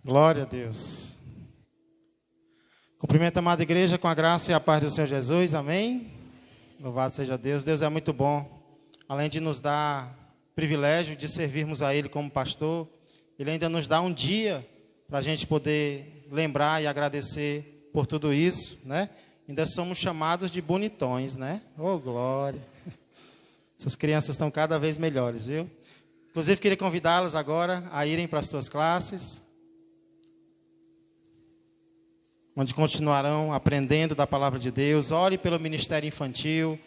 Glória a Deus. Cumprimento a amada igreja com a graça e a paz do Senhor Jesus. Amém? Louvado seja Deus. Deus é muito bom. Além de nos dar privilégio de servirmos a Ele como pastor, Ele ainda nos dá um dia para a gente poder lembrar e agradecer por tudo isso, né? Ainda somos chamados de bonitões, né? Oh, glória! Essas crianças estão cada vez melhores, viu? Inclusive, queria convidá-las agora a irem para as suas classes, onde continuarão aprendendo da palavra de Deus. Ore pelo ministério infantil,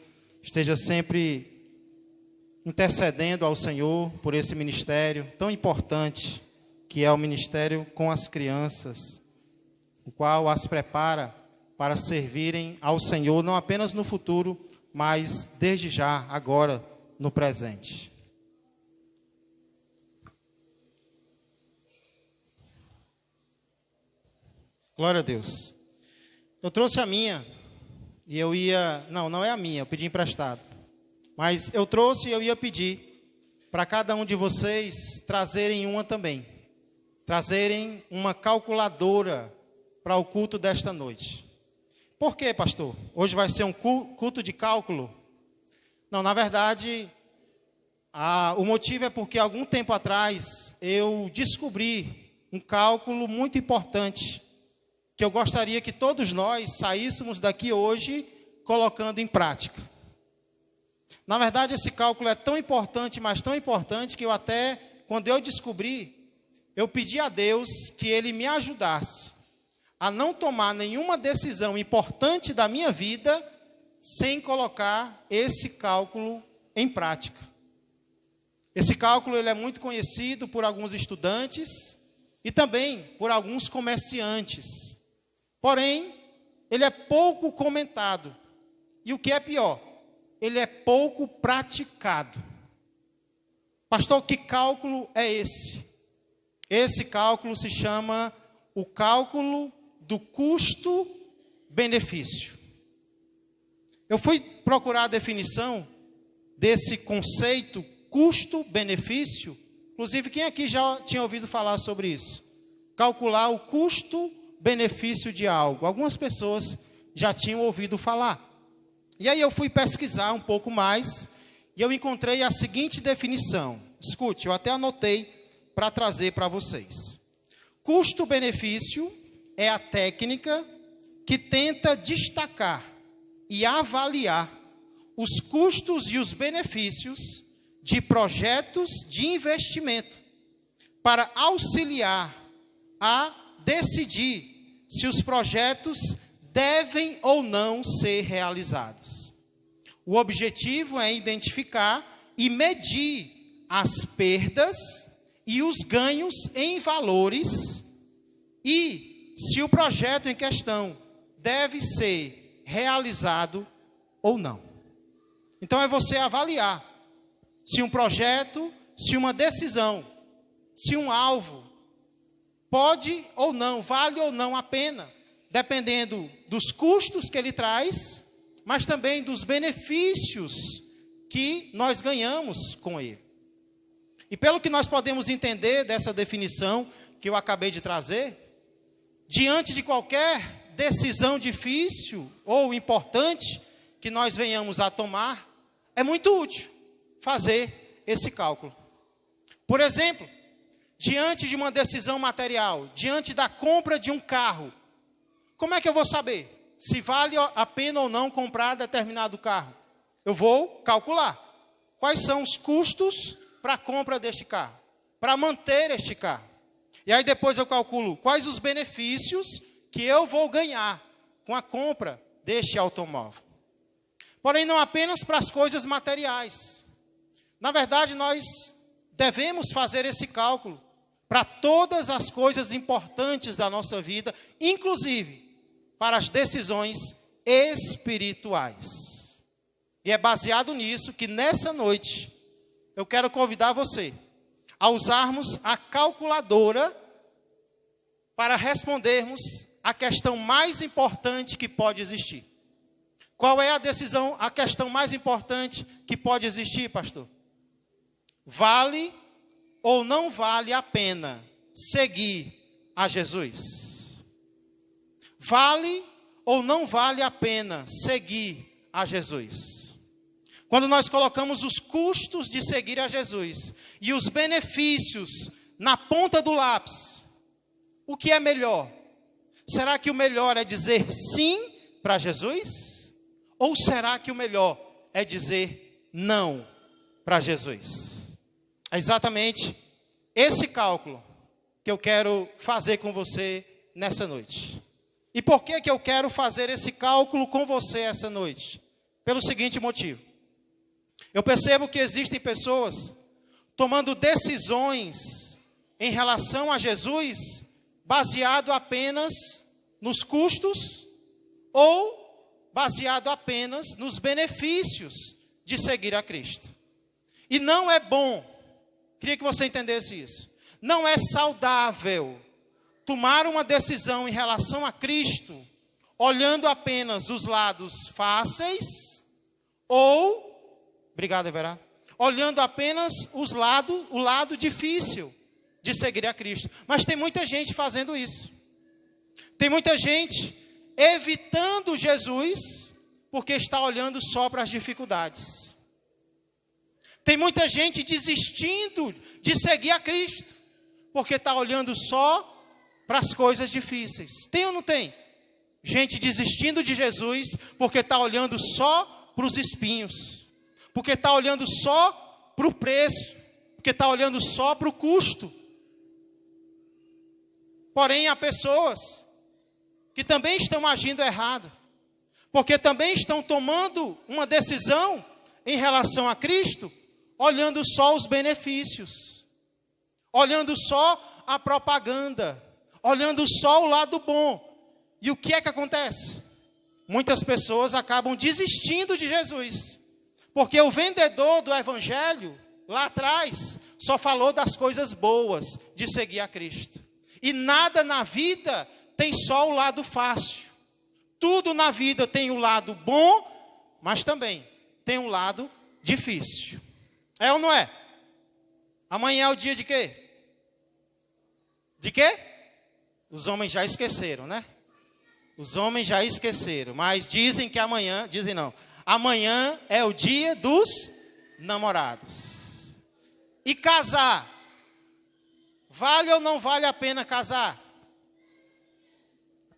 esteja sempre intercedendo ao Senhor por esse ministério tão importante, que é o ministério com as crianças, o qual as prepara para servirem ao Senhor, não apenas no futuro, mas desde já, agora, no presente. Glória a Deus. Eu trouxe a minha, e eu ia... Não é a minha, eu pedi emprestado. Mas eu trouxe e eu ia pedir para cada um de vocês trazerem uma também. Trazerem uma calculadora para o culto desta noite. Por quê, pastor? Hoje vai ser um culto de cálculo? Não, na verdade, o motivo é porque algum tempo atrás eu descobri um cálculo muito importante que eu gostaria que todos nós saíssemos daqui hoje colocando em prática. Na verdade, esse cálculo é tão importante, mas tão importante, que eu até, quando eu descobri, eu pedi a Deus que Ele me ajudasse a não tomar nenhuma decisão importante da minha vida sem colocar esse cálculo em prática. Esse cálculo ele é muito conhecido por alguns estudantes e também por alguns comerciantes. Porém, ele é pouco comentado. E o que é pior, ele é pouco praticado. Pastor, que cálculo é esse? Esse cálculo se chama o cálculo do custo-benefício. Eu fui procurar a definição desse conceito custo-benefício. Inclusive, quem aqui já tinha ouvido falar sobre isso? Calcular o custo-benefício de algo. Algumas pessoas já tinham ouvido falar. E aí eu fui pesquisar um pouco mais e eu encontrei a seguinte definição. Escute, eu até anotei para trazer para vocês. Custo-benefício é a técnica que tenta destacar e avaliar os custos e os benefícios de projetos de investimento para auxiliar a decidir se os projetos devem ou não ser realizados. O objetivo é identificar e medir as perdas e os ganhos em valores e se o projeto em questão deve ser realizado ou não. Então é você avaliar se um projeto, se uma decisão, se um alvo pode ou não, vale ou não a pena, dependendo dos custos que ele traz, mas também dos benefícios que nós ganhamos com ele. E pelo que nós podemos entender dessa definição que eu acabei de trazer, diante de qualquer decisão difícil ou importante que nós venhamos a tomar, é muito útil fazer esse cálculo. Por exemplo, diante de uma decisão material, diante da compra de um carro, como é que eu vou saber se vale a pena ou não comprar determinado carro? Eu vou calcular quais são os custos para a compra deste carro, para manter este carro. E aí depois eu calculo quais os benefícios que eu vou ganhar com a compra deste automóvel. Porém, não apenas para as coisas materiais. Na verdade, nós devemos fazer esse cálculo para todas as coisas importantes da nossa vida, inclusive para as decisões espirituais. E é baseado nisso que nessa noite eu quero convidar você a usarmos a calculadora para respondermos a questão mais importante que pode existir. Qual é a questão mais importante que pode existir, pastor? Vale ou não vale a pena seguir a Jesus? Vale ou não vale a pena seguir a Jesus? Quando nós colocamos os custos de seguir a Jesus e os benefícios na ponta do lápis, o que é melhor? Será que o melhor é dizer sim para Jesus? Ou será que o melhor é dizer não para Jesus? É exatamente esse cálculo que eu quero fazer com você nessa noite. E por que eu quero fazer esse cálculo com você essa noite? Pelo seguinte motivo. Eu percebo que existem pessoas tomando decisões em relação a Jesus baseado apenas nos custos ou baseado apenas nos benefícios de seguir a Cristo. E não é bom, queria que você entendesse isso, não é saudável tomar uma decisão em relação a Cristo olhando apenas os lados fáceis ou, obrigado, Everardo, olhando apenas o lado difícil de seguir a Cristo. Mas tem muita gente fazendo isso. Tem muita gente evitando Jesus porque está olhando só para as dificuldades. Tem muita gente desistindo de seguir a Cristo porque está olhando só para as coisas difíceis. Tem ou não tem? Gente desistindo de Jesus porque está olhando só para os espinhos, porque está olhando só para o preço, porque está olhando só para o custo. Porém, há pessoas que também estão agindo errado, porque também estão tomando uma decisão em relação a Cristo, olhando só os benefícios, olhando só a propaganda, olhando só o lado bom. E o que é que acontece? Muitas pessoas acabam desistindo de Jesus, porque o vendedor do evangelho, lá atrás, só falou das coisas boas de seguir a Cristo. E nada na vida tem só o lado fácil. Tudo na vida tem o lado bom, mas também tem um lado difícil. É ou não é? Amanhã é o dia de quê? De quê? Os homens já esqueceram, né? Os homens já esqueceram, mas dizem que amanhã, dizem não, amanhã é o dia dos namorados. E casar, vale ou não vale a pena casar?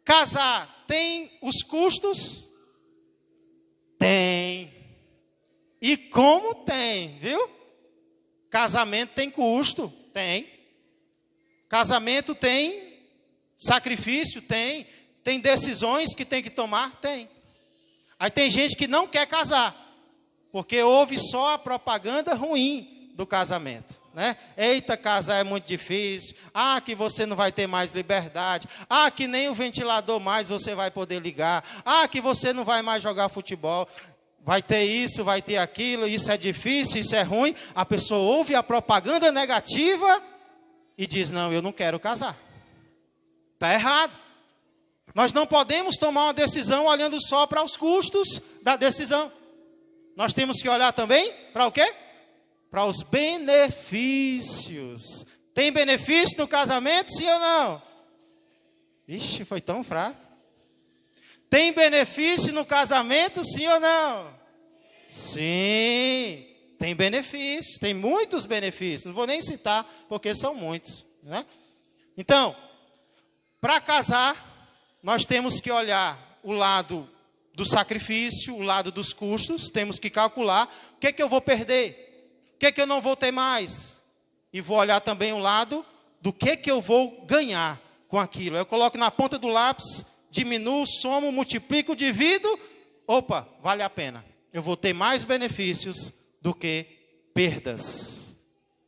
Casar tem os custos? Tem. E como tem, viu? Casamento tem custo? Tem. Casamento tem sacrifício? Tem. Tem decisões que tem que tomar? Tem. Aí tem gente que não quer casar, porque ouve só a propaganda ruim do casamento, né? Eita, casar é muito difícil. Ah, que você não vai ter mais liberdade. Ah, que nem o ventilador mais você vai poder ligar. Ah, que você não vai mais jogar futebol. Vai ter isso, vai ter aquilo, isso é difícil, isso é ruim. A pessoa ouve a propaganda negativa e diz, não, eu não quero casar. Está errado. Nós não podemos tomar uma decisão olhando só para os custos da decisão. Nós temos que olhar também para o quê? Para os benefícios. Tem benefício no casamento, sim ou não? Ixi, foi tão fraco. Tem benefício no casamento, sim ou não? Sim, tem benefícios, tem muitos benefícios. Não vou nem citar, porque são muitos, né? Então, para casar, nós temos que olhar o lado do sacrifício, o lado dos custos, temos que calcular o que é que eu vou perder, o que é que eu não vou ter mais. E vou olhar também o lado do que é que eu vou ganhar com aquilo. Eu coloco na ponta do lápis, diminuo, somo, multiplico, divido, opa, vale a pena. Eu vou ter mais benefícios do que perdas.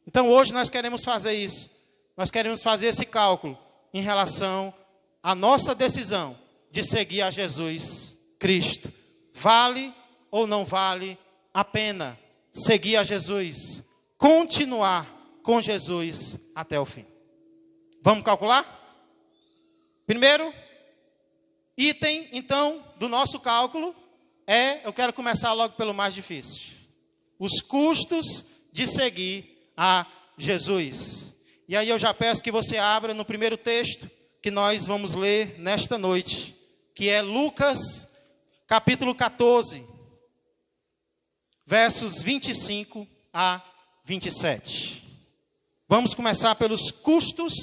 Então hoje nós queremos fazer isso. Nós queremos fazer esse cálculo em relação à nossa decisão de seguir a Jesus Cristo. Vale ou não vale a pena seguir a Jesus? Continuar com Jesus até o fim. Vamos calcular? Primeiro item, então, do nosso cálculo eu quero começar logo pelo mais difícil. Os custos de seguir a Jesus. E aí eu já peço que você abra no primeiro texto, que nós vamos ler nesta noite, que é Lucas, capítulo 14, versos 25 a 27. Vamos começar pelos custos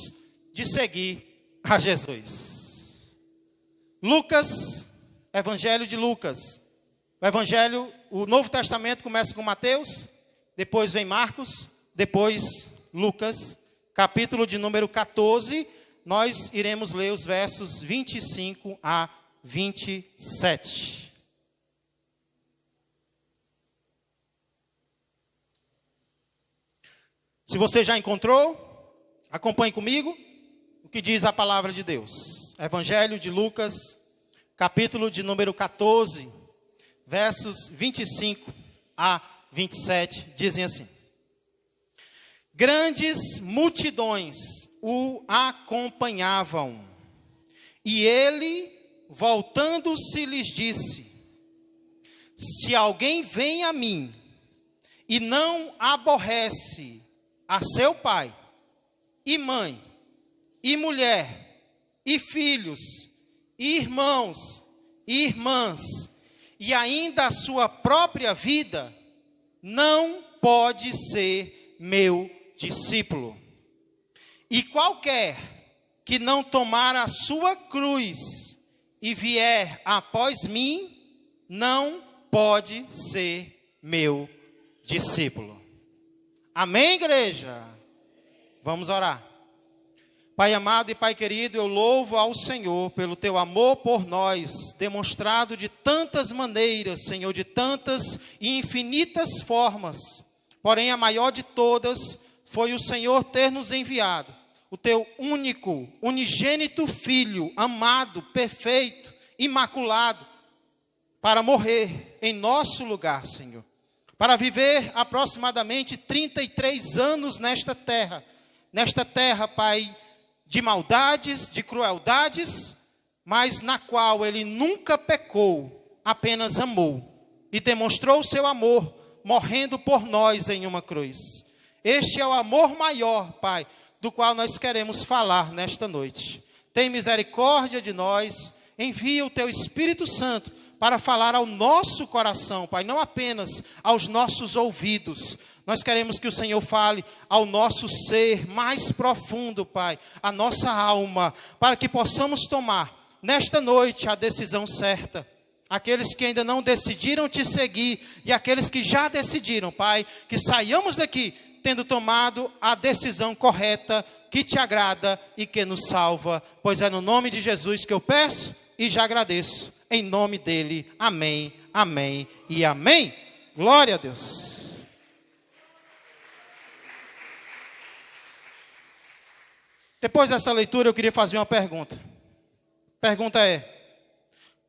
de seguir a Jesus. Lucas, Evangelho de Lucas. O Novo Testamento começa com Mateus, depois vem Marcos, depois Lucas, capítulo de número 14. Nós iremos ler os versos 25 a 27. Se você já encontrou, acompanhe comigo o que diz a palavra de Deus. Evangelho de Lucas, capítulo de número 14, versos 25 a 27, dizem assim: Grandes multidões o acompanhavam, e ele, voltando-se, lhes disse: Se alguém vem a mim e não aborrece a seu pai, e mãe, e mulher, e filhos, e irmãos, e irmãs, e ainda a sua própria vida, não pode ser meu discípulo. E qualquer que não tomar a sua cruz e vier após mim, não pode ser meu discípulo. Amém, igreja? Vamos orar. Pai amado e Pai querido, eu louvo ao Senhor pelo teu amor por nós, demonstrado de tantas maneiras, Senhor, de tantas e infinitas formas. Porém, a maior de todas foi o Senhor ter nos enviado o teu único, unigênito Filho, amado, perfeito, imaculado, para morrer em nosso lugar, Senhor. Para viver aproximadamente 33 anos nesta terra, Pai, de maldades, de crueldades, mas na qual ele nunca pecou, apenas amou e demonstrou o seu amor, morrendo por nós em uma cruz. Este é o amor maior, Pai, do qual nós queremos falar nesta noite. Tem misericórdia de nós, envia o teu Espírito Santo para falar ao nosso coração, Pai, não apenas aos nossos ouvidos. Nós queremos que o Senhor fale ao nosso ser mais profundo, Pai, a nossa alma, para que possamos tomar nesta noite a decisão certa. Aqueles que ainda não decidiram te seguir e aqueles que já decidiram, Pai, que saiamos daqui tendo tomado a decisão correta, que te agrada e que nos salva. Pois é no nome de Jesus que eu peço e já agradeço. Em nome dele, amém, amém e amém. Glória a Deus. Depois dessa leitura, eu queria fazer uma pergunta. A pergunta é: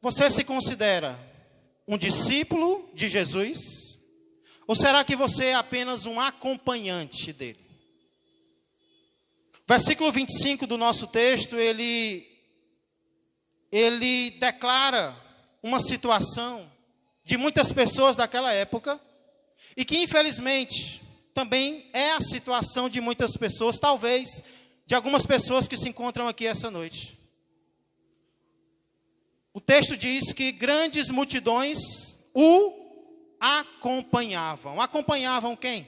você se considera um discípulo de Jesus? Ou será que você é apenas um acompanhante dele? Versículo 25 do nosso texto, ele declara uma situação de muitas pessoas daquela época, e que infelizmente também é a situação de muitas pessoas, talvez de algumas pessoas que se encontram aqui essa noite. O texto diz que grandes multidões o acompanhavam. Acompanhavam quem?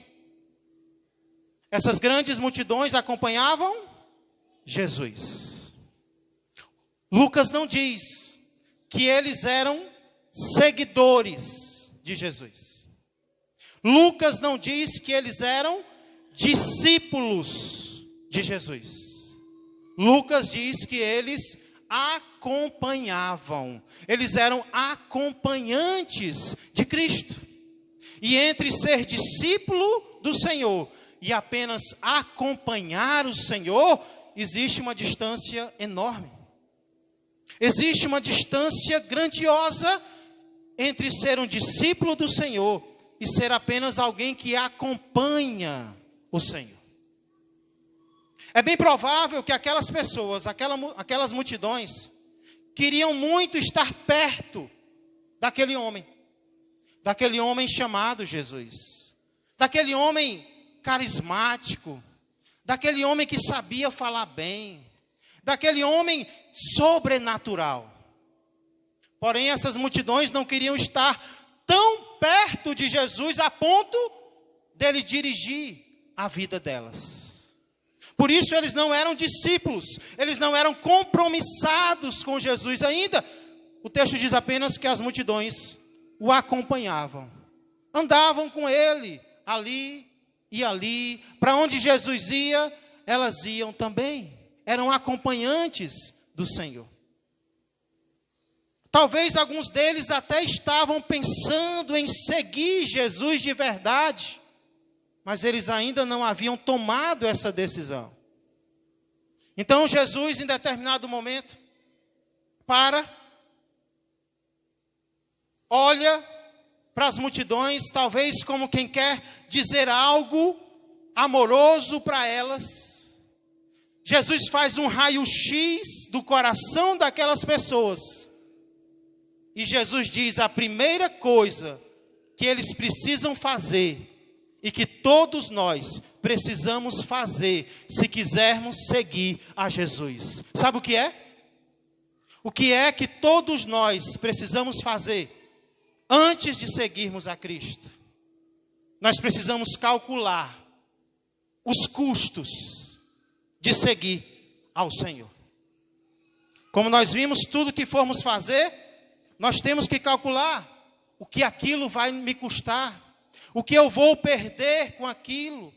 Essas grandes multidões acompanhavam Jesus. Lucas não diz que eles eram seguidores de Jesus. Lucas não diz que eles eram discípulos de Jesus. Lucas diz que eles acompanhavam. Eles eram acompanhantes de Cristo. E entre ser discípulo do Senhor e apenas acompanhar o Senhor, existe uma distância enorme. Existe uma distância grandiosa entre ser um discípulo do Senhor e ser apenas alguém que acompanha o Senhor. É bem provável que aquelas pessoas, aquelas multidões, queriam muito estar perto daquele homem chamado Jesus, daquele homem carismático, daquele homem que sabia falar bem, daquele homem sobrenatural. Porém, essas multidões não queriam estar tão perto de Jesus a ponto dele dirigir a vida delas. Por isso eles não eram discípulos, eles não eram compromissados com Jesus ainda. O texto diz apenas que as multidões o acompanhavam, andavam com ele, ali e ali. Para onde Jesus ia, elas iam também. Eram acompanhantes do Senhor. Talvez alguns deles até estavam pensando em seguir Jesus de verdade, mas eles ainda não haviam tomado essa decisão. Então Jesus, em determinado momento, olha para as multidões, talvez como quem quer dizer algo amoroso para elas. Jesus faz um raio-x do coração daquelas pessoas. E Jesus diz a primeira coisa que eles precisam fazer e que todos nós precisamos fazer se quisermos seguir a Jesus. Sabe o que é? O que é que todos nós precisamos fazer antes de seguirmos a Cristo? Nós precisamos calcular os custos de seguir ao Senhor. Como nós vimos, tudo que formos fazer, nós temos que calcular o que aquilo vai me custar, o que eu vou perder com aquilo,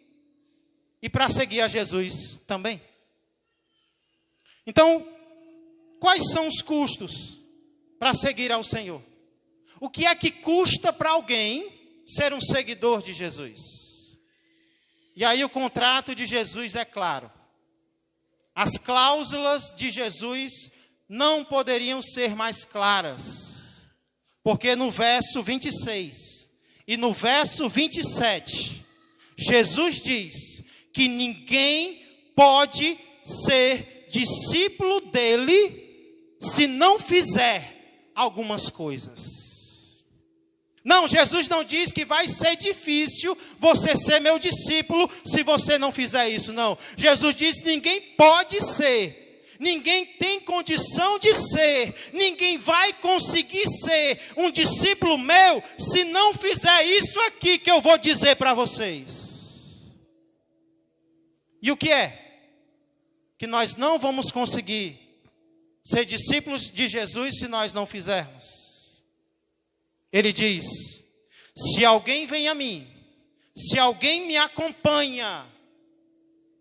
e para seguir a Jesus também. Então, quais são os custos para seguir ao Senhor? O que é que custa para alguém ser um seguidor de Jesus? E aí o contrato de Jesus é claro. As cláusulas de Jesus não poderiam ser mais claras. Porque no verso 26 e no verso 27, Jesus diz que ninguém pode ser discípulo dele se não fizer algumas coisas. Não, Jesus não diz que vai ser difícil você ser meu discípulo se você não fizer isso, não. Jesus diz que ninguém pode ser, ninguém tem condição de ser, ninguém vai conseguir ser um discípulo meu se não fizer isso aqui que eu vou dizer para vocês. E o que é? Que nós não vamos conseguir ser discípulos de Jesus se nós não fizermos. Ele diz: se alguém vem a mim, se alguém me acompanha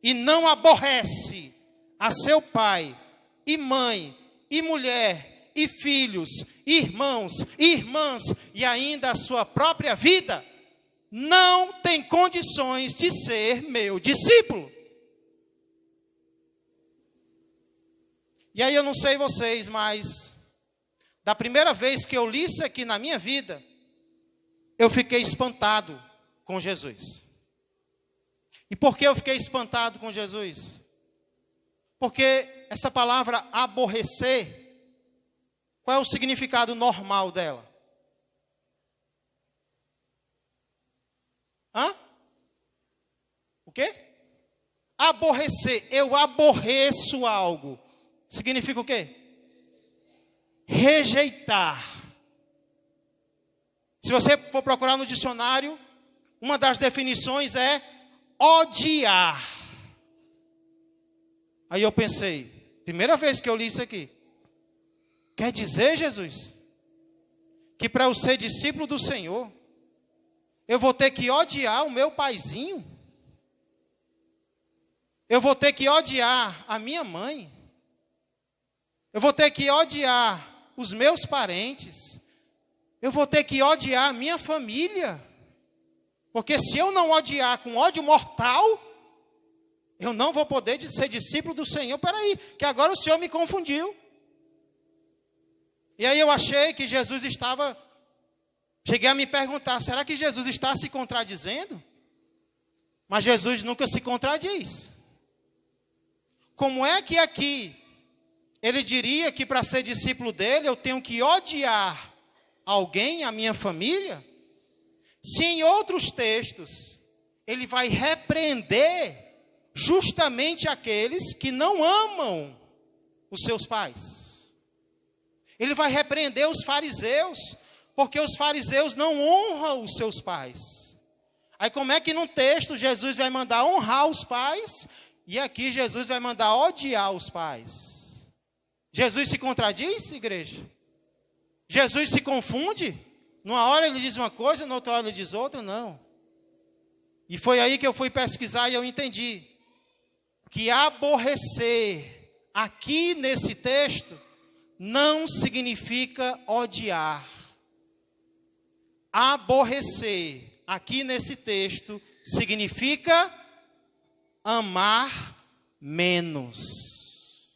e não aborrece a seu pai e mãe e mulher e filhos, irmãos e irmãs e ainda a sua própria vida, não tem condições de ser meu discípulo. E aí eu não sei vocês, mas da primeira vez que eu li isso aqui na minha vida, eu fiquei espantado com Jesus. E por que eu fiquei espantado com Jesus? Porque essa palavra aborrecer, qual é o significado normal dela? O quê? Aborrecer. Eu aborreço algo. Significa o quê? Rejeitar. Se você for procurar no dicionário, uma das definições é odiar. Aí eu pensei, primeira vez que eu li isso aqui, quer dizer, Jesus, que para eu ser discípulo do Senhor, eu vou ter que odiar o meu paizinho? Eu vou ter que odiar a minha mãe? Eu vou ter que odiar os meus parentes? Eu vou ter que odiar a minha família? Porque se eu não odiar com ódio mortal, eu não vou poder ser discípulo do Senhor. Peraí, que agora o Senhor me confundiu. E aí eu achei que Jesus estava... Cheguei a me perguntar, será que Jesus está se contradizendo? Mas Jesus nunca se contradiz. Como é que aqui ele diria que para ser discípulo dele eu tenho que odiar alguém, a minha família? Se em outros textos ele vai repreender justamente aqueles que não amam os seus pais. Ele vai repreender os fariseus, porque os fariseus não honram os seus pais. Aí como é que num texto Jesus vai mandar honrar os pais, e aqui Jesus vai mandar odiar os pais? Jesus se contradiz, igreja? Jesus se confunde? Numa hora ele diz uma coisa, na outra hora ele diz outra? Não. E foi aí que eu fui pesquisar e eu entendi que aborrecer aqui nesse texto não significa odiar. Aborrecer aqui nesse texto significa amar menos.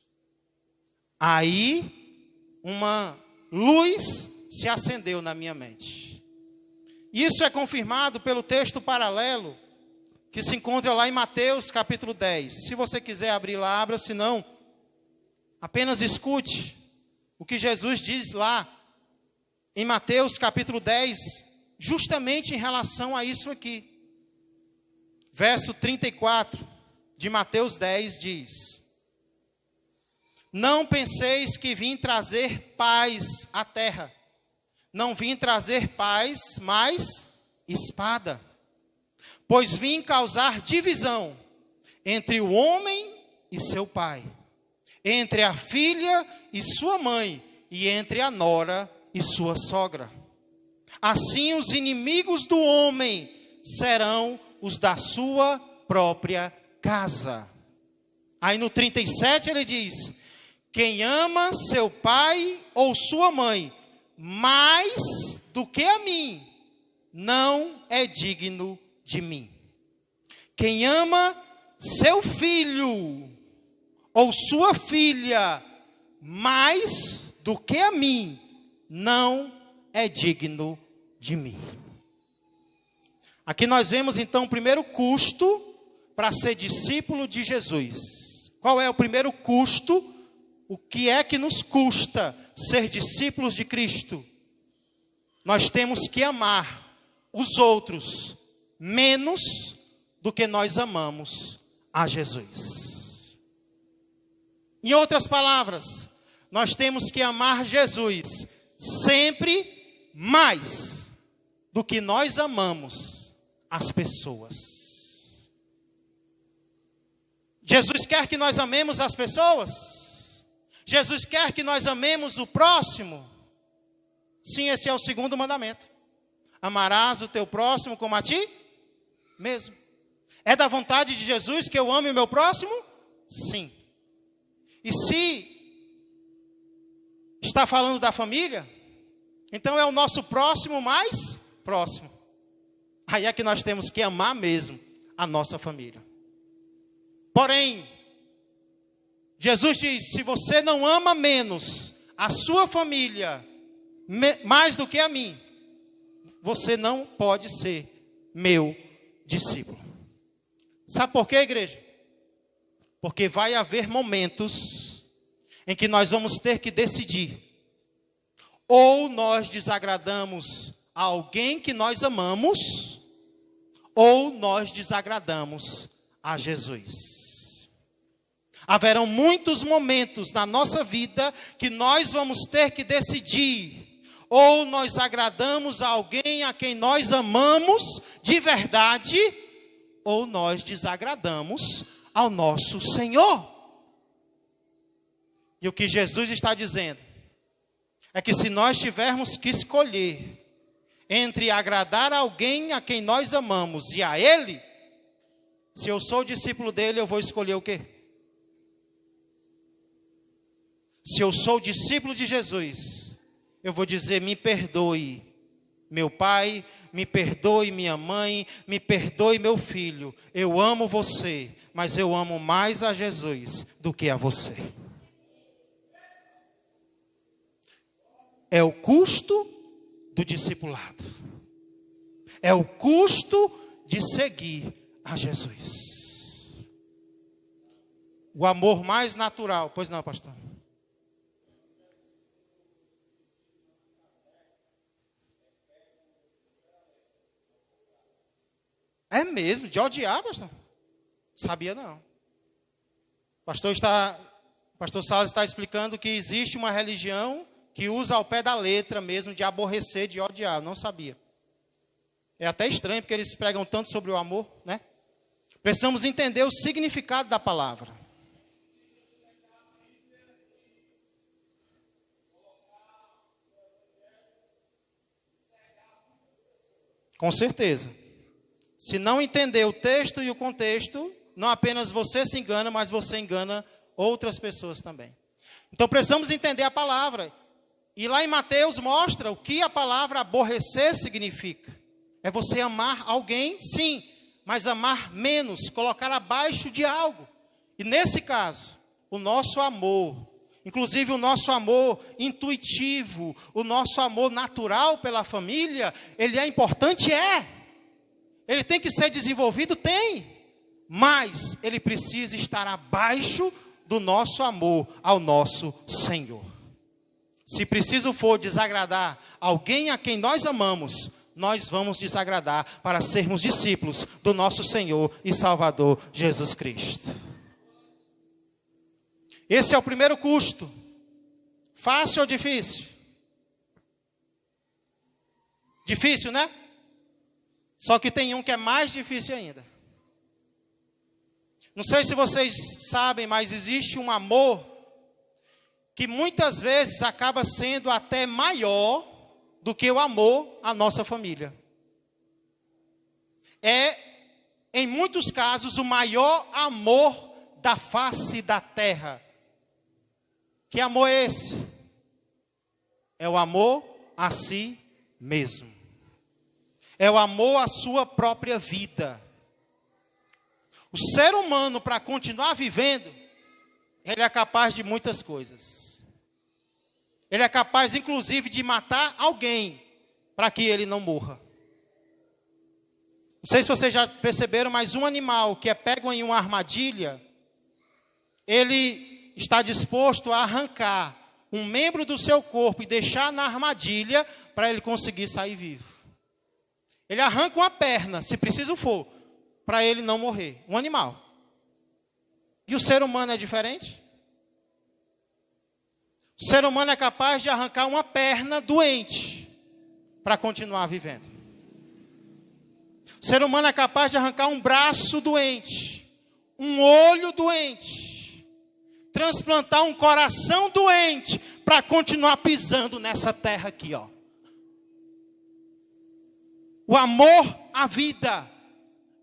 Aí uma luz se acendeu na minha mente. Isso é confirmado pelo texto paralelo que se encontra lá em Mateus capítulo 10. Se você quiser abrir lá, abra, se não, apenas escute o que Jesus diz lá em Mateus capítulo 10, justamente em relação a isso aqui. Verso 34 de Mateus 10 diz: não penseis que vim trazer paz à terra. Não vim trazer paz, mas espada. Pois vim causar divisão entre o homem e seu pai, entre a filha e sua mãe, e entre a nora e sua sogra. Assim os inimigos do homem serão os da sua própria casa. Aí no 37 ele diz: quem ama seu pai ou sua mãe mais do que a mim, não é digno de mim. Quem ama seu filho ou sua filha mais do que a mim, não é digno de mim. Aqui nós vemos então o primeiro custo para ser discípulo de Jesus. Qual é o primeiro custo? O que é que nos custa ser discípulos de Cristo? Nós temos que amar os outros menos do que nós amamos a Jesus. Em outras palavras, nós temos que amar Jesus sempre mais do que nós amamos as pessoas. Jesus quer que nós amemos as pessoas? Jesus quer que nós amemos o próximo? Sim, esse é o segundo mandamento. Amarás o teu próximo como a ti mesmo. É da vontade de Jesus que eu ame o meu próximo? Sim. E se está falando da família, então é o nosso próximo mais próximo. Aí é que nós temos que amar mesmo a nossa família. Porém, Jesus diz: se você não ama menos a sua família mais do que a mim, você não pode ser meu discípulo. Sabe por quê, igreja? Porque vai haver momentos em que nós vamos ter que decidir: ou nós desagradamos a alguém que nós amamos, ou nós desagradamos a Jesus. Haverão muitos momentos na nossa vida que nós vamos ter que decidir: ou nós agradamos a alguém a quem nós amamos de verdade, ou nós desagradamos ao nosso Senhor. E o que Jesus está dizendo é que se nós tivermos que escolher entre agradar a alguém a quem nós amamos e a Ele, se eu sou discípulo dele, eu vou escolher o quê? Se eu sou discípulo de Jesus, eu vou dizer: me perdoe, meu pai, me perdoe, minha mãe, me perdoe, meu filho. Eu amo você, mas eu amo mais a Jesus do que a você. É o custo do discipulado. É o custo de seguir a Jesus. O amor mais natural. Pois não, pastor? É mesmo, de odiar, pastor? Sabia não. O pastor está O pastor Salles está explicando que existe uma religião que usa ao pé da letra mesmo de aborrecer, de odiar. Eu não sabia. É até estranho, porque eles pregam tanto sobre o amor, né? Precisamos entender o significado da palavra. Com certeza. Se não entender o texto e o contexto, não apenas você se engana, mas você engana outras pessoas também. Então precisamos entender a palavra. E lá em Mateus mostra o que a palavra aborrecer significa. É você amar alguém, sim, mas amar menos, colocar abaixo de algo. E nesse caso, o nosso amor, inclusive o nosso amor intuitivo, o nosso amor natural pela família, ele é importante? É. Ele tem que ser desenvolvido? Tem. Mas ele precisa estar abaixo do nosso amor ao nosso Senhor. Se preciso for desagradar alguém a quem nós amamos, nós vamos desagradar para sermos discípulos do nosso Senhor e Salvador Jesus Cristo. Esse é o primeiro custo. Fácil ou difícil? Difícil, né? Só que tem um que é mais difícil ainda. Não sei se vocês sabem, mas existe um amor que muitas vezes acaba sendo até maior do que o amor à nossa família. É, em muitos casos, o maior amor da face da terra. Que amor é esse? É o amor a si mesmo. É o amor à sua própria vida. O ser humano, para continuar vivendo, ele é capaz de muitas coisas. Ele é capaz, inclusive, de matar alguém para que ele não morra. Não sei se vocês já perceberam, mas um animal que é pego em uma armadilha, ele está disposto a arrancar um membro do seu corpo e deixar na armadilha para ele conseguir sair vivo. Ele arranca uma perna, se preciso for, para ele não morrer. Um animal. E o ser humano é diferente? O ser humano é capaz de arrancar uma perna doente para continuar vivendo. O ser humano é capaz de arrancar um braço doente, um olho doente, transplantar um coração doente para continuar pisando nessa terra aqui, ó. O amor à vida,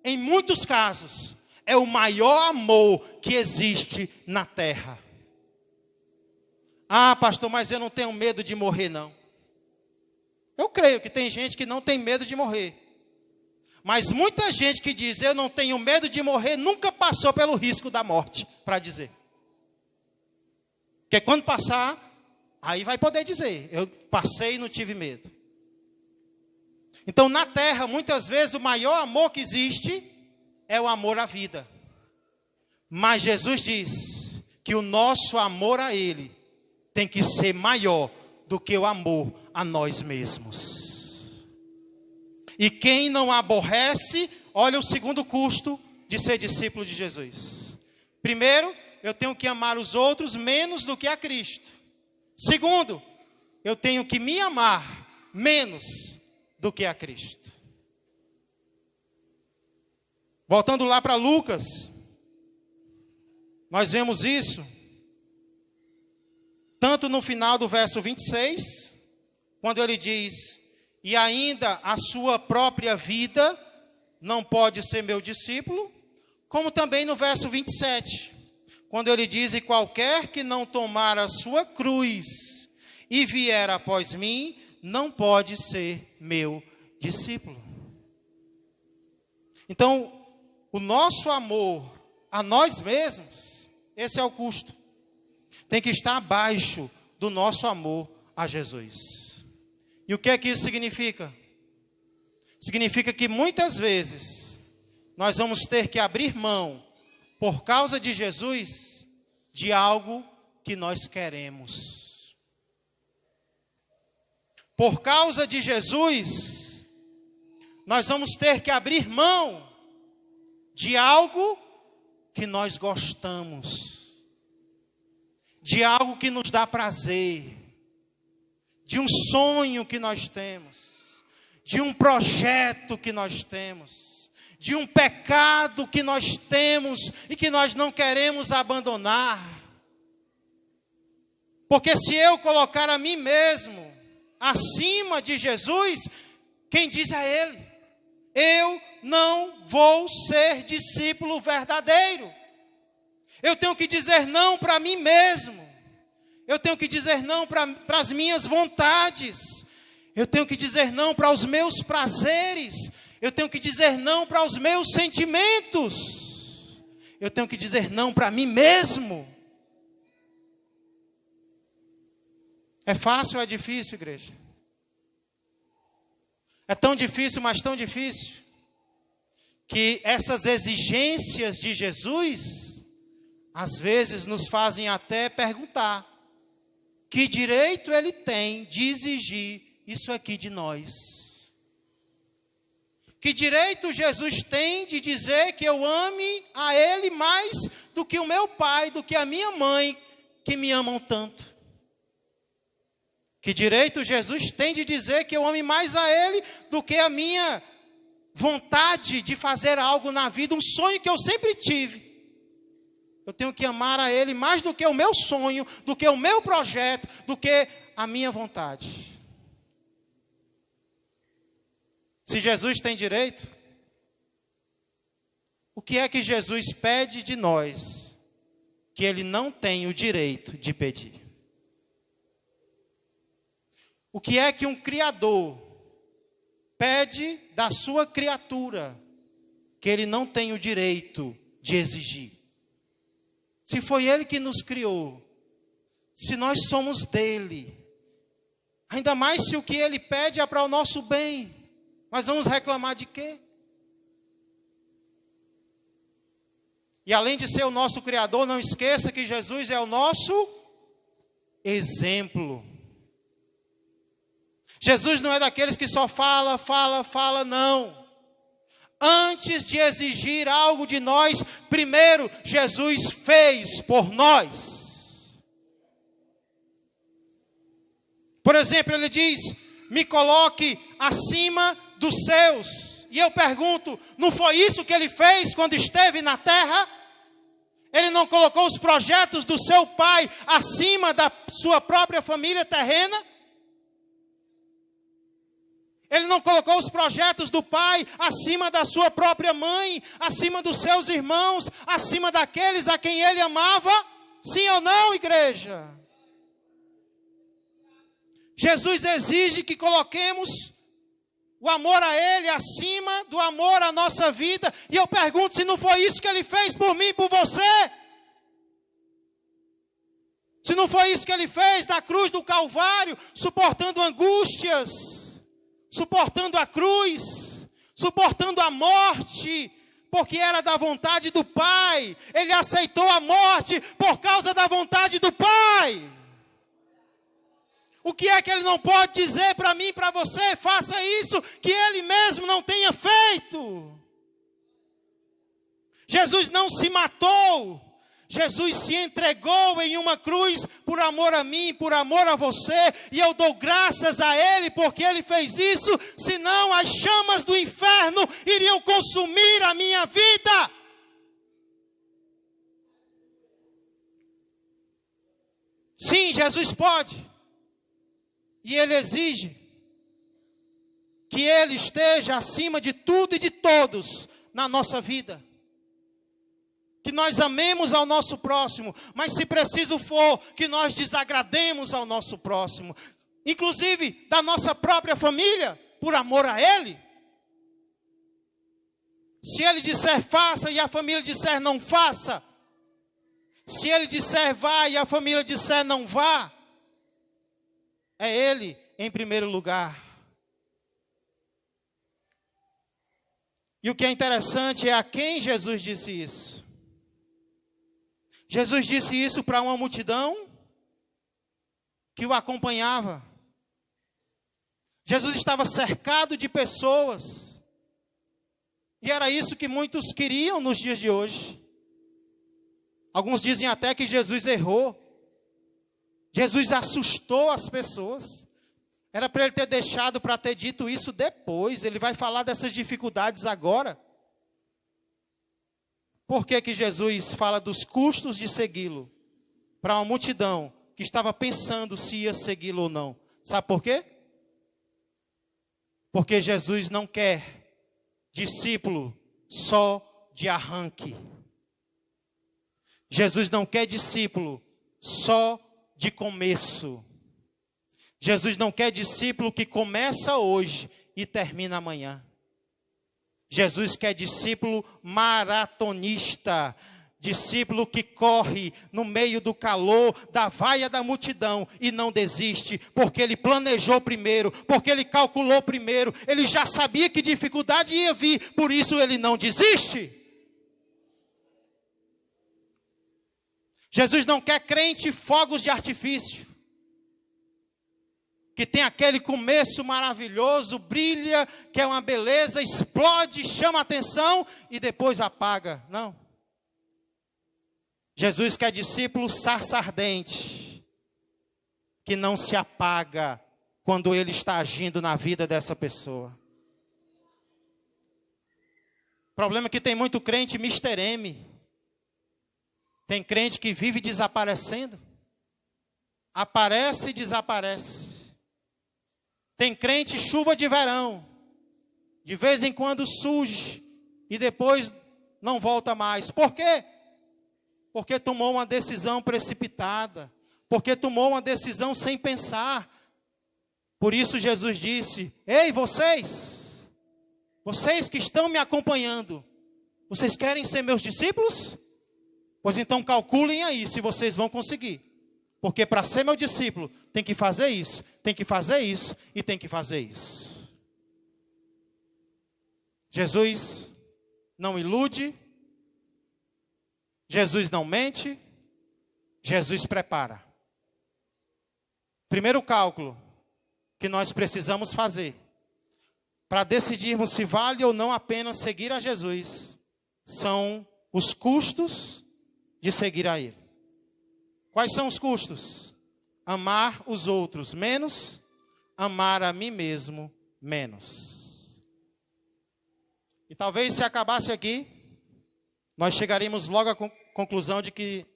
em muitos casos, é o maior amor que existe na terra. Ah, pastor, mas eu não tenho medo de morrer, não. Eu creio que tem gente que não tem medo de morrer. Mas muita gente que diz, eu não tenho medo de morrer, nunca passou pelo risco da morte, para dizer. Porque quando passar, aí vai poder dizer, eu passei e não tive medo. Então, na terra, muitas vezes, o maior amor que existe é o amor à vida. Mas Jesus diz que o nosso amor a Ele tem que ser maior do que o amor a nós mesmos. E quem não aborrece, olha o segundo custo de ser discípulo de Jesus. Primeiro, eu tenho que amar os outros menos do que a Cristo. Segundo, eu tenho que me amar menos do que a Cristo. Voltando lá para Lucas, nós vemos isso, tanto no final do verso 26, quando ele diz, e ainda a sua própria vida não pode ser meu discípulo, como também no verso 27, quando ele diz, e qualquer que não tomar a sua cruz e vier após mim, não pode ser meu discípulo. Então, o nosso amor a nós mesmos, esse é o custo. Tem que estar abaixo do nosso amor a Jesus. E o que é que isso significa? Significa que muitas vezes nós vamos ter que abrir mão, por causa de Jesus, de algo que nós queremos. Por causa de Jesus, nós vamos ter que abrir mão de algo que nós gostamos. de algo que nos dá prazer, de um sonho que nós temos, de um projeto que nós temos, de um pecado que nós temos e que nós não queremos abandonar. Porque se eu colocar a mim mesmo acima de Jesus, quem diz a Ele? Eu não vou ser discípulo verdadeiro. Eu tenho que dizer não para mim mesmo. Eu tenho que dizer não para as minhas vontades. Eu tenho que dizer não para os meus prazeres. Eu tenho que dizer não para os meus sentimentos. Eu tenho que dizer não para mim mesmo. É fácil ou é difícil, igreja? É tão difícil, mas tão difícil, que essas exigências de Jesus, às vezes nos fazem até perguntar: que direito Ele tem de exigir isso aqui de nós? Que direito Jesus tem de dizer que eu ame a Ele mais do que o meu pai, do que a minha mãe, que me amam tanto? Que direito Jesus tem de dizer que eu ame mais a Ele do que a minha vontade de fazer algo na vida, um sonho que eu sempre tive? Eu tenho que amar a Ele mais do que o meu sonho, do que o meu projeto, do que a minha vontade. Se Jesus tem direito, o que é que Jesus pede de nós que Ele não tem o direito de pedir? O que é que um criador pede da sua criatura que ele não tem o direito de exigir? Se foi Ele que nos criou, se nós somos dele, ainda mais se o que Ele pede é para o nosso bem, nós vamos reclamar de quê? E além de ser o nosso criador, não esqueça que Jesus é o nosso exemplo. Jesus não é daqueles que só fala, não. Antes de exigir algo de nós, primeiro Jesus fez por nós. Por exemplo, Ele diz: me coloque acima dos seus. E eu pergunto, não foi isso que Ele fez quando esteve na terra? Ele não colocou os projetos do seu pai acima da sua própria família terrena? Ele não colocou os projetos do pai acima da sua própria mãe, acima dos seus irmãos, acima daqueles a quem Ele amava? Sim ou não, igreja? Jesus exige que coloquemos o amor a Ele acima do amor à nossa vida. E eu pergunto se não foi isso que Ele fez por mim e por você. Se não foi isso que Ele fez na cruz do Calvário, suportando angústias, suportando a cruz, suportando a morte, porque era da vontade do Pai. Ele aceitou a morte por causa da vontade do Pai. O que é que Ele não pode dizer para mim e para você? Faça isso que Ele mesmo não tenha feito. Jesus não se matou. Jesus se entregou em uma cruz por amor a mim, por amor a você. E eu dou graças a Ele porque Ele fez isso. Senão as chamas do inferno iriam consumir a minha vida. Sim, Jesus pode. E Ele exige que Ele esteja acima de tudo e de todos na nossa vida. Que nós amemos ao nosso próximo, mas se preciso for, que nós desagrademos ao nosso próximo. Inclusive da nossa própria família, por amor a Ele. Se Ele disser faça e a família disser não faça. Se Ele disser vá e a família disser não vá. É Ele em primeiro lugar. E o que é interessante é a quem Jesus disse isso. Jesus disse isso para uma multidão que o acompanhava. Jesus estava cercado de pessoas. E era isso que muitos queriam nos dias de hoje. Alguns dizem até que Jesus errou Jesus assustou as pessoas. Era para ele ter deixado para ter dito isso depois. Ele vai falar dessas dificuldades agora. Por que que Jesus fala dos custos de segui-lo para uma multidão que estava pensando se ia segui-lo ou não? Sabe por quê? Porque Jesus não quer discípulo só de arranque. Jesus não quer discípulo só de começo. Jesus não quer discípulo que começa hoje e termina amanhã. Jesus quer discípulo maratonista, discípulo que corre no meio do calor, da vaia da multidão e não desiste, porque ele planejou primeiro, porque ele calculou primeiro, ele já sabia que dificuldade ia vir, por isso ele não desiste. Jesus não quer crente fogos de artifício, que tem aquele começo maravilhoso, brilha, que é uma beleza, explode, chama a atenção e depois apaga. Não. Jesus quer discípulo sarça ardente, que não se apaga quando ele está agindo na vida dessa pessoa. O problema é que tem muito crente Mr. M. Tem crente que vive desaparecendo. Aparece e desaparece. Tem crente chuva de verão. De vez em quando surge e depois não volta mais. Por quê? Porque tomou uma decisão precipitada. Porque tomou uma decisão sem pensar. Por isso Jesus disse: ei, vocês que estão me acompanhando, vocês querem ser meus discípulos? Pois então calculem aí se vocês vão conseguir. Porque para ser meu discípulo, tem que fazer isso, tem que fazer isso e tem que fazer isso. Jesus não ilude, Jesus não mente, Jesus prepara. Primeiro cálculo que nós precisamos fazer para decidirmos se vale ou não a pena seguir a Jesus são os custos de seguir a Ele. Quais são os custos? Amar os outros menos, amar a mim mesmo menos. E talvez se acabasse aqui, nós chegaríamos logo à conclusão de que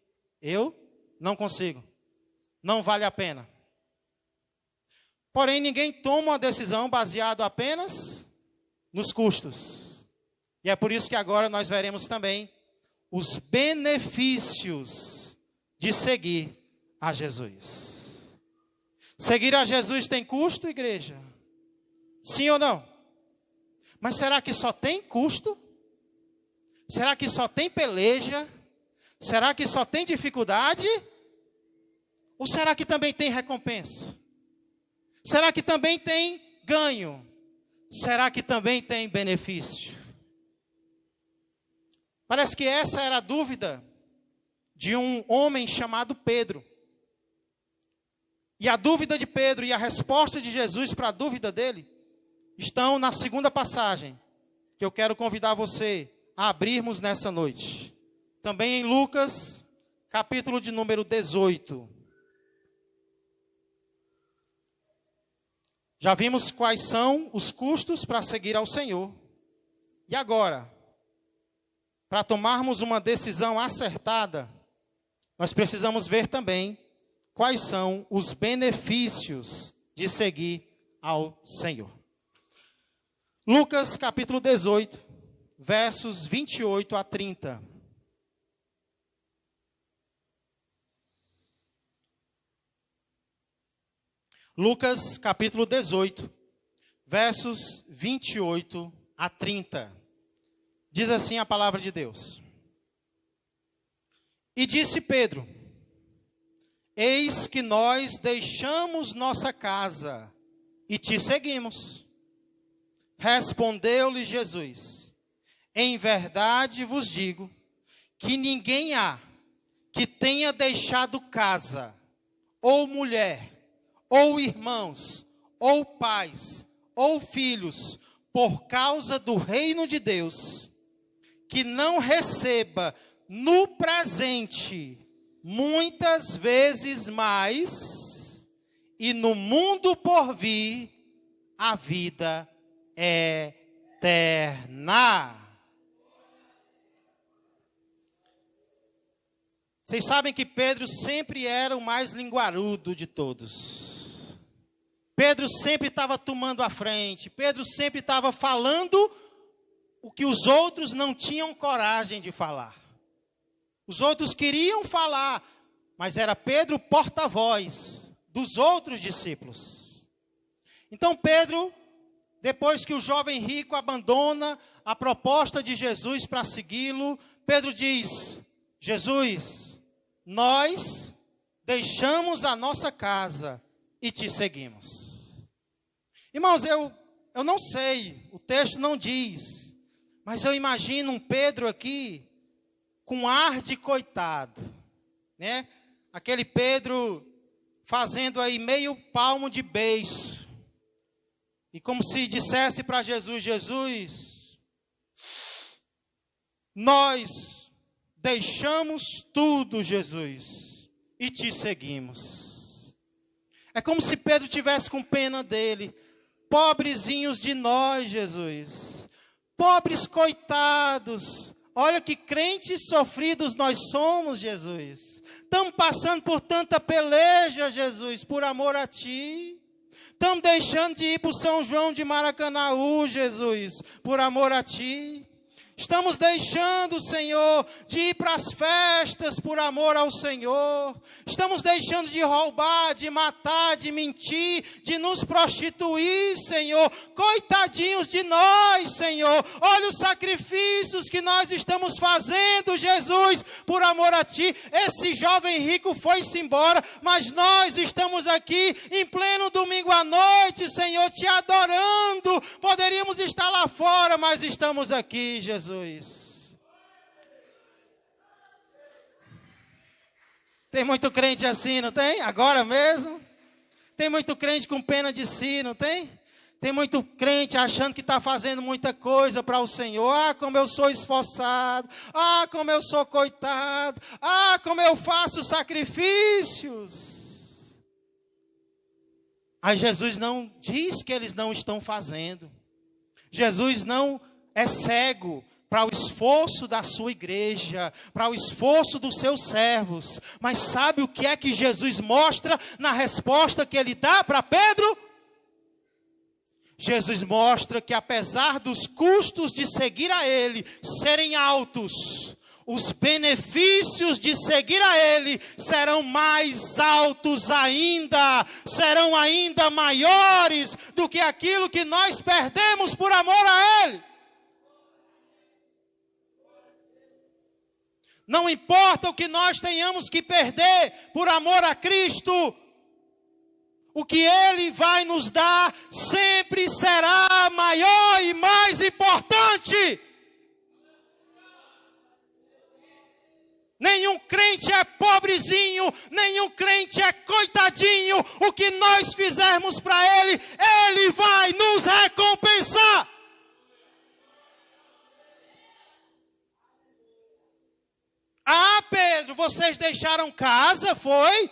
eu não consigo, não vale a pena. Porém, ninguém toma uma decisão baseada apenas nos custos. E é por isso que agora nós veremos também os benefícios de seguir a Jesus. Seguir a Jesus tem custo, igreja? Sim ou não? Mas será que só tem custo? Será que só tem peleja? Será que só tem dificuldade? Ou será que também tem recompensa? Será que também tem ganho? Será que também tem benefício? Parece que essa era a dúvida de um homem chamado Pedro. E a dúvida de Pedro e a resposta de Jesus para a dúvida dele estão na segunda passagem, que eu quero convidar você a abrirmos nessa noite. Também em Lucas, capítulo de número 18. Já vimos quais são os custos para seguir ao Senhor. E agora, para tomarmos uma decisão acertada, nós precisamos ver também quais são os benefícios de seguir ao Senhor. Lucas capítulo 18, versos 28 a 30. Lucas capítulo 18, versos 28 a 30. Diz assim a palavra de Deus. E disse Pedro: eis que nós deixamos nossa casa e te seguimos. Respondeu-lhe Jesus: em verdade vos digo que ninguém há que tenha deixado casa, ou mulher, ou irmãos, ou pais, ou filhos, por causa do reino de Deus, que não receba no presente muitas vezes mais, e no mundo por vir, a vida eterna. Vocês sabem que Pedro sempre era o mais linguarudo de todos. Pedro sempre estava tomando a frente. Pedro sempre estava falando o que os outros não tinham coragem de falar. Os outros queriam falar, mas era Pedro o porta-voz dos outros discípulos. Então Pedro, depois que o jovem rico abandona a proposta de Jesus para segui-lo, Pedro diz: Jesus, nós deixamos a nossa casa e te seguimos. Irmãos, eu não sei, o texto não diz, mas eu imagino um Pedro aqui com ar de coitado, né? Aquele Pedro fazendo aí meio palmo de beiço. E como se dissesse para Jesus: Jesus, nós deixamos tudo, Jesus, e te seguimos. É como se Pedro tivesse com pena dele. Pobrezinhos de nós, Jesus. Pobres coitados. Olha que crentes sofridos nós somos, Jesus. Estamos passando por tanta peleja, Jesus, por amor a Ti. Estamos deixando de ir para o São João de Maracanaú, Jesus, por amor a Ti. Estamos deixando, Senhor, de ir para as festas por amor ao Senhor. Estamos deixando de roubar, de matar, de mentir, de nos prostituir, Senhor. Coitadinhos de nós, Senhor. Olha os sacrifícios que nós estamos fazendo, Jesus, por amor a Ti. Esse jovem rico foi-se embora, mas nós estamos aqui em pleno domingo à noite, Senhor, Te adorando. Poderíamos estar lá fora, mas estamos aqui, Jesus. Tem muito crente assim, não tem? Agora mesmo? Tem muito crente com pena de si, não tem? Tem muito crente achando que está fazendo muita coisa para o Senhor. Ah, como eu sou esforçado. Ah, como eu sou coitado. Ah, como eu faço sacrifícios. Aí Jesus não diz que eles não estão fazendo. Jesus não é cego para o esforço da sua igreja, para o esforço dos seus servos. Mas sabe o que é que Jesus mostra na resposta que Ele dá para Pedro? Jesus mostra que apesar dos custos de seguir a Ele serem altos, os benefícios de seguir a Ele serão mais altos ainda, serão ainda maiores do que aquilo que nós perdemos por amor a Ele. Não importa o que nós tenhamos que perder por amor a Cristo, o que Ele vai nos dar sempre será maior e mais importante. Nenhum crente é pobrezinho, nenhum crente é coitadinho. O que nós fizermos para Ele, Ele vai nos recompensar. Ah, Pedro, vocês deixaram casa, foi?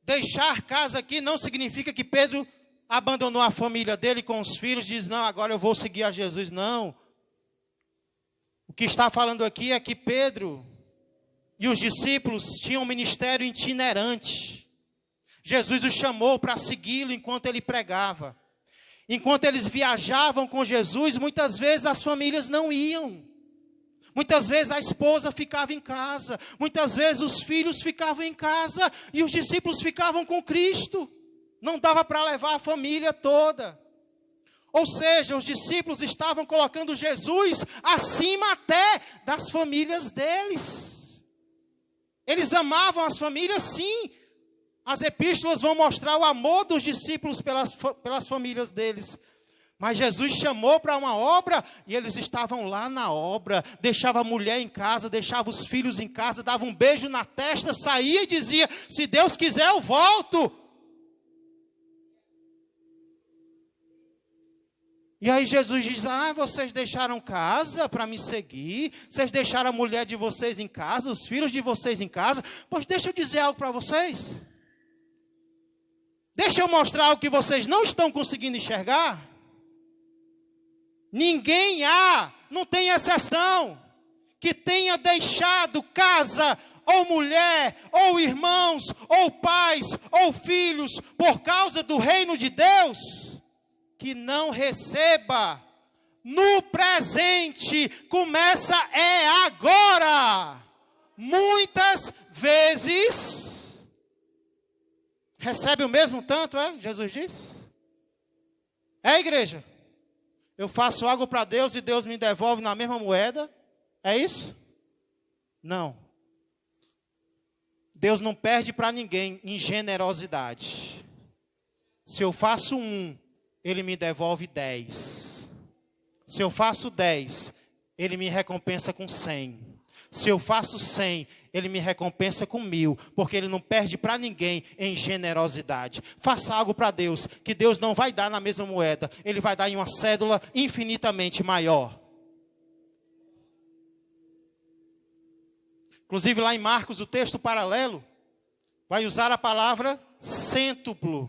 Deixar casa aqui não significa que Pedro abandonou a família dele com os filhos e diz: não, agora eu vou seguir a Jesus. Não. O que está falando aqui é que Pedro e os discípulos tinham um ministério itinerante. Jesus os chamou para segui-lo enquanto ele pregava. Enquanto eles viajavam com Jesus, muitas vezes as famílias não iam. Muitas vezes a esposa ficava em casa, muitas vezes os filhos ficavam em casa e os discípulos ficavam com Cristo. Não dava para levar a família toda. Ou seja, os discípulos estavam colocando Jesus acima até das famílias deles. Eles amavam as famílias, sim. As epístolas vão mostrar o amor dos discípulos pelas famílias deles. Mas Jesus chamou para uma obra e eles estavam lá na obra. Deixava a mulher em casa, deixava os filhos em casa, dava um beijo na testa, saía e dizia: se Deus quiser eu volto. E aí Jesus diz, vocês deixaram casa para me seguir, vocês deixaram a mulher de vocês em casa, os filhos de vocês em casa, pois deixa eu dizer algo para vocês. Deixa eu mostrar algo que vocês não estão conseguindo enxergar. Ninguém não tem exceção, que tenha deixado casa, ou mulher, ou irmãos, ou pais, ou filhos, por causa do reino de Deus, que não receba no presente. Começa agora. Muitas vezes recebe o mesmo tanto, Jesus diz. Igreja, eu faço algo para Deus e Deus me devolve na mesma moeda. É isso? Não. Deus não perde para ninguém em generosidade. Se eu faço 1, Ele me devolve 10. Se eu faço 10, Ele me recompensa com 100. Se eu faço 100, Ele me recompensa com 1000. Porque Ele não perde para ninguém em generosidade. Faça algo para Deus, que Deus não vai dar na mesma moeda. Ele vai dar em uma cédula infinitamente maior. Inclusive lá em Marcos, o texto paralelo, vai usar a palavra cêntuplo.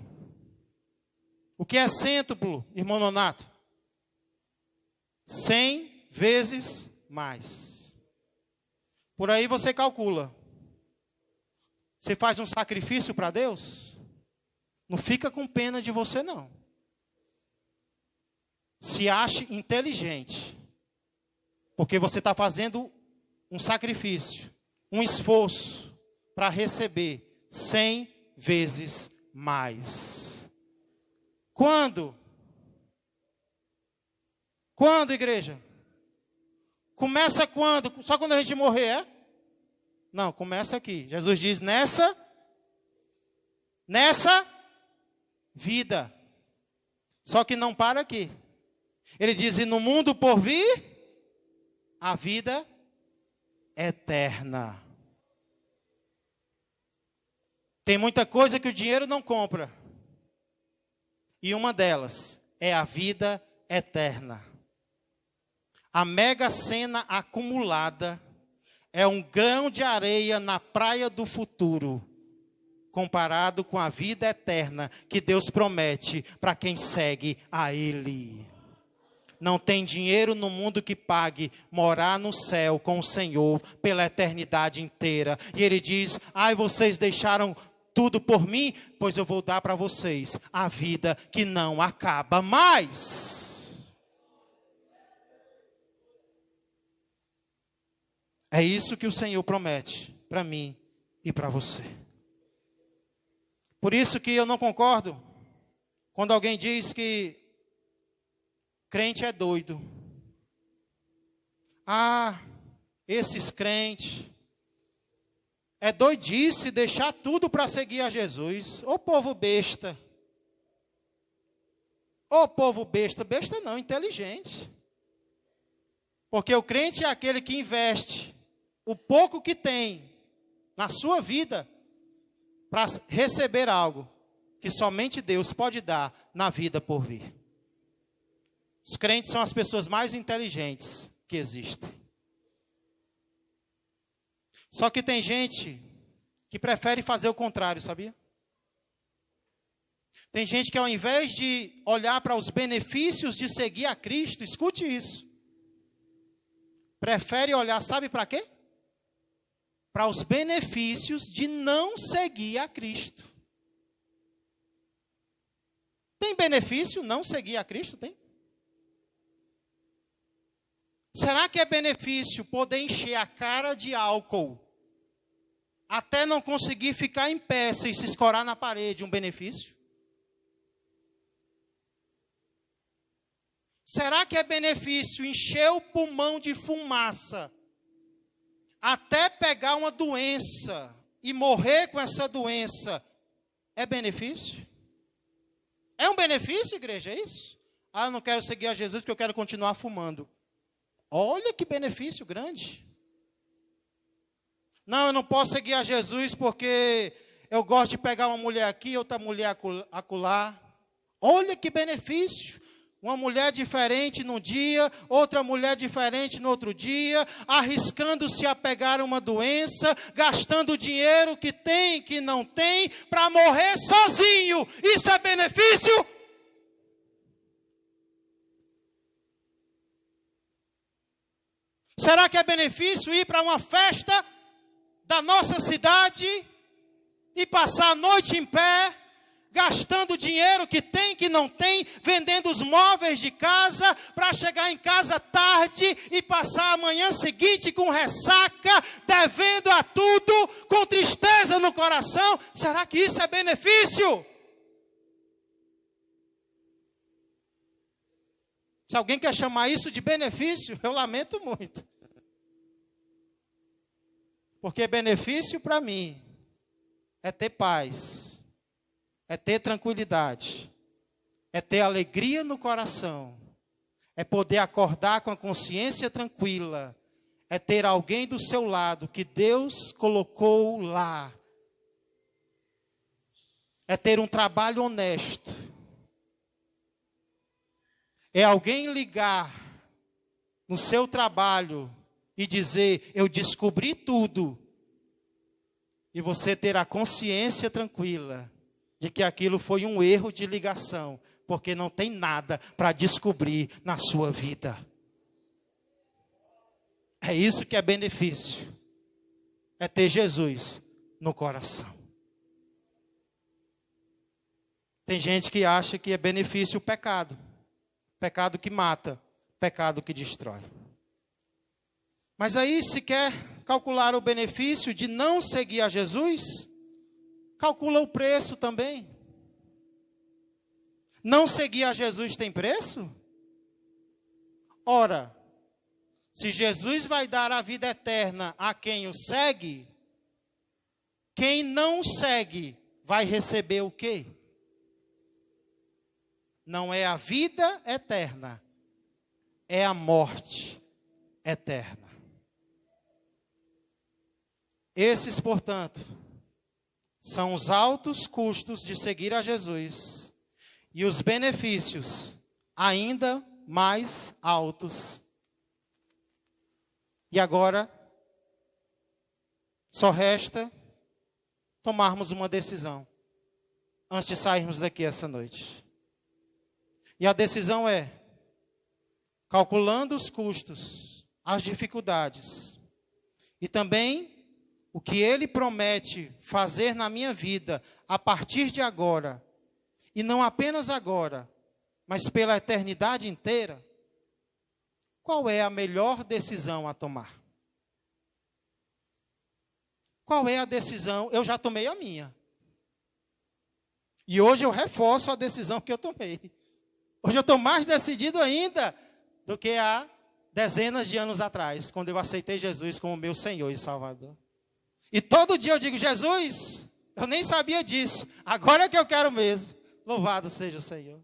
O que é cêntuplo, irmão Nonato? 100 vezes mais. Por aí você calcula. Você faz um sacrifício para Deus? Não fica com pena de você, não. Se ache inteligente. Porque você está fazendo um sacrifício, um esforço para receber 100 vezes mais. Quando? Quando, igreja? Começa quando? Só quando a gente morrer, Não, começa aqui. Jesus diz, nessa vida. Só que não para aqui. Ele diz, e no mundo por vir, a vida eterna. Tem muita coisa que o dinheiro não compra. E uma delas é a vida eterna. A mega sena acumulada é um grão de areia na praia do futuro, comparado com a vida eterna que Deus promete para quem segue a Ele. Não tem dinheiro no mundo que pague morar no céu com o Senhor pela eternidade inteira. E Ele diz, vocês deixaram tudo por mim, pois eu vou dar para vocês a vida que não acaba mais. É isso que o Senhor promete para mim e para você. Por isso que eu não concordo quando alguém diz que crente é doido. Esses crentes é doidice deixar tudo para seguir a Jesus. Ô povo besta. Ô povo besta. Besta não, inteligente. Porque o crente é aquele que investe o pouco que tem na sua vida para receber algo que somente Deus pode dar na vida por vir. Os crentes são as pessoas mais inteligentes que existem. Só que tem gente que prefere fazer o contrário, sabia? Tem gente que ao invés de olhar para os benefícios de seguir a Cristo, escute isso. Prefere olhar, sabe para quê? Para os benefícios de não seguir a Cristo. Tem benefício não seguir a Cristo? Tem? Será que é benefício poder encher a cara de álcool até não conseguir ficar em pé sem se escorar na parede? Um benefício? Será que é benefício encher o pulmão de fumaça até pegar uma doença e morrer com essa doença? É benefício? É um benefício, igreja? É isso? Eu não quero seguir a Jesus porque eu quero continuar fumando. Olha que benefício grande. Não, eu não posso seguir a Jesus porque eu gosto de pegar uma mulher aqui, outra mulher acolá. Olha que benefício. Uma mulher diferente num dia, outra mulher diferente no outro dia, arriscando-se a pegar uma doença, gastando dinheiro que tem, que não tem, para morrer sozinho. Isso é benefício? Será que é benefício ir para uma festa da nossa cidade e passar a noite em pé, gastando dinheiro que tem, que não tem, vendendo os móveis de casa, para chegar em casa tarde e passar a manhã seguinte com ressaca, devendo a tudo, com tristeza no coração? Será que isso é benefício? Se alguém quer chamar isso de benefício, eu lamento muito. Porque benefício para mim é ter paz, é ter tranquilidade, é ter alegria no coração, é poder acordar com a consciência tranquila, é ter alguém do seu lado que Deus colocou lá, é ter um trabalho honesto, é alguém ligar no seu trabalho e dizer: eu descobri tudo, e você ter a consciência tranquila de que aquilo foi um erro de ligação, porque não tem nada para descobrir na sua vida. É isso que é benefício. É ter Jesus no coração. Tem gente que acha que é benefício o pecado. Pecado que mata, pecado que destrói. Mas aí, se quer calcular o benefício de não seguir a Jesus, calcula o preço também. Não seguir a Jesus tem preço? Ora, se Jesus vai dar a vida eterna a quem o segue, quem não segue vai receber o quê? Não é a vida eterna, é a morte eterna. Esses, portanto, são os altos custos de seguir a Jesus e os benefícios ainda mais altos. E agora, só resta tomarmos uma decisão antes de sairmos daqui essa noite. E a decisão é, calculando os custos, as dificuldades e também o que Ele promete fazer na minha vida a partir de agora, e não apenas agora, mas pela eternidade inteira, qual é a melhor decisão a tomar? Qual é a decisão? Eu já tomei a minha. E hoje eu reforço a decisão que eu tomei. Hoje eu estou mais decidido ainda do que há dezenas de anos atrás, quando eu aceitei Jesus como meu Senhor e Salvador. E todo dia eu digo: Jesus, eu nem sabia disso, agora é que eu quero mesmo. Louvado seja o Senhor.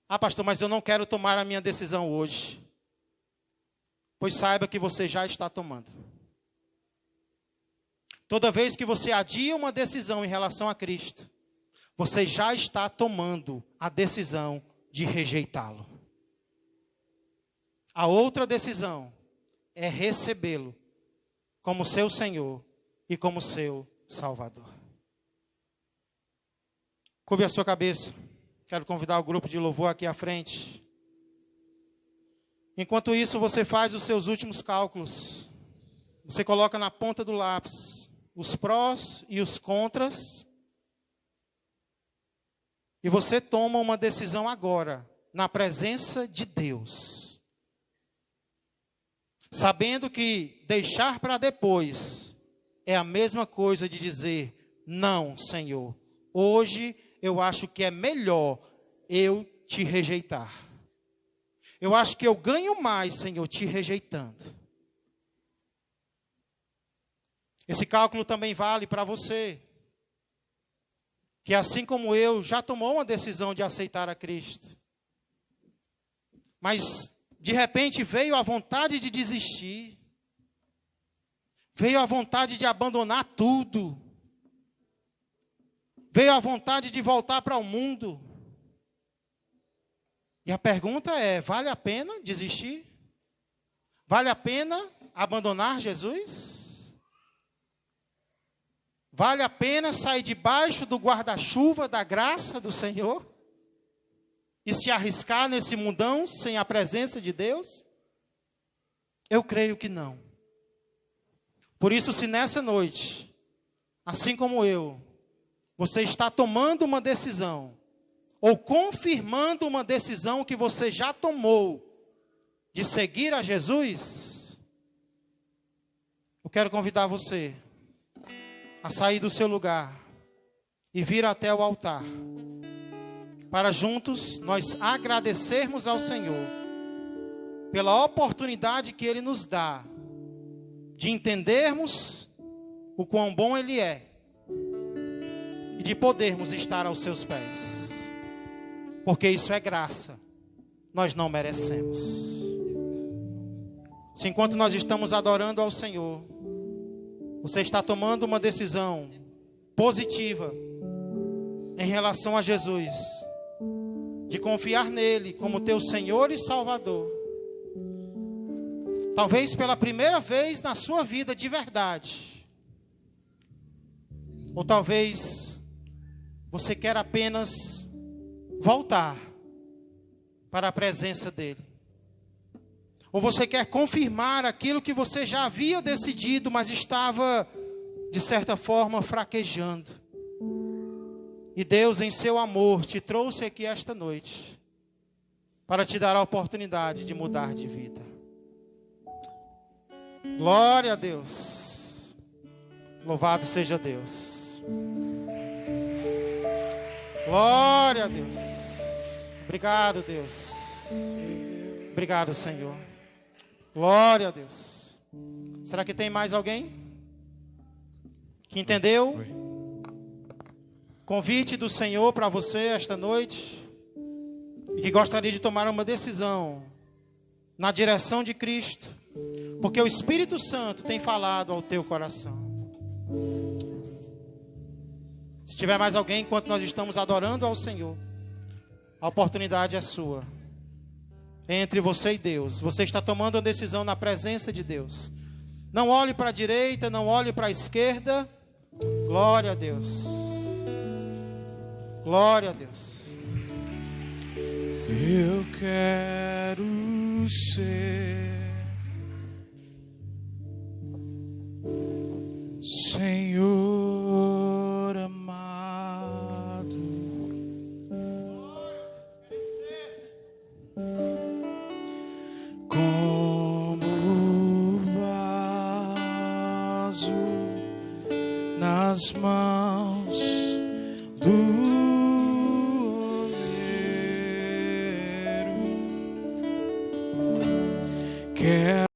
Ah, pastor, mas eu não quero tomar a minha decisão hoje. Pois saiba que você já está tomando. Toda vez que você adia uma decisão em relação a Cristo, você já está tomando a decisão de rejeitá-lo. A outra decisão é recebê-lo como seu Senhor e como seu Salvador. Curve a sua cabeça. Quero convidar o grupo de louvor aqui à frente. Enquanto isso, você faz os seus últimos cálculos. Você coloca na ponta do lápis os prós e os contras. E você toma uma decisão agora, na presença de Deus. Sabendo que deixar para depois é a mesma coisa de dizer: não, Senhor, hoje eu acho que é melhor eu te rejeitar. Eu acho que eu ganho mais, Senhor, te rejeitando. Esse cálculo também vale para você, que assim como eu, já tomou uma decisão de aceitar a Cristo. Mas de repente veio a vontade de desistir. Veio a vontade de abandonar tudo. Veio a vontade de voltar para o mundo. E a pergunta é: vale a pena desistir? Vale a pena abandonar Jesus? Vale a pena sair debaixo do guarda-chuva da graça do Senhor? E se arriscar nesse mundão sem a presença de Deus? Eu creio que não. Por isso, se nessa noite, assim como eu, você está tomando uma decisão, ou confirmando uma decisão que você já tomou, de seguir a Jesus, eu quero convidar você a sair do seu lugar e vir até o altar, para juntos nós agradecermos ao Senhor pela oportunidade que Ele nos dá de entendermos o quão bom Ele é e de podermos estar aos seus pés, porque isso é graça, nós não merecemos. Se enquanto nós estamos adorando ao Senhor, você está tomando uma decisão positiva em relação a Jesus, de confiar nele como teu Senhor e Salvador, talvez pela primeira vez na sua vida de verdade, ou talvez você quer apenas voltar para a presença dele, ou você quer confirmar aquilo que você já havia decidido, mas estava, de certa forma, fraquejando. E Deus, em seu amor, te trouxe aqui esta noite para te dar a oportunidade de mudar de vida. Glória a Deus. Louvado seja Deus. Glória a Deus. Obrigado, Deus. Obrigado, Senhor. Glória a Deus. Será que tem mais alguém que entendeu? Convite do Senhor para você esta noite e que gostaria de tomar uma decisão na direção de Cristo, porque o Espírito Santo tem falado ao teu coração. Se tiver mais alguém enquanto nós estamos adorando ao Senhor, a oportunidade é sua. Entre você e Deus. Você está tomando uma decisão na presença de Deus. Não olhe para a direita, não olhe para a esquerda. Glória a Deus. Glória a Deus. Eu quero ser Senhor amado, como vaso nas mãos do oleiro. Quero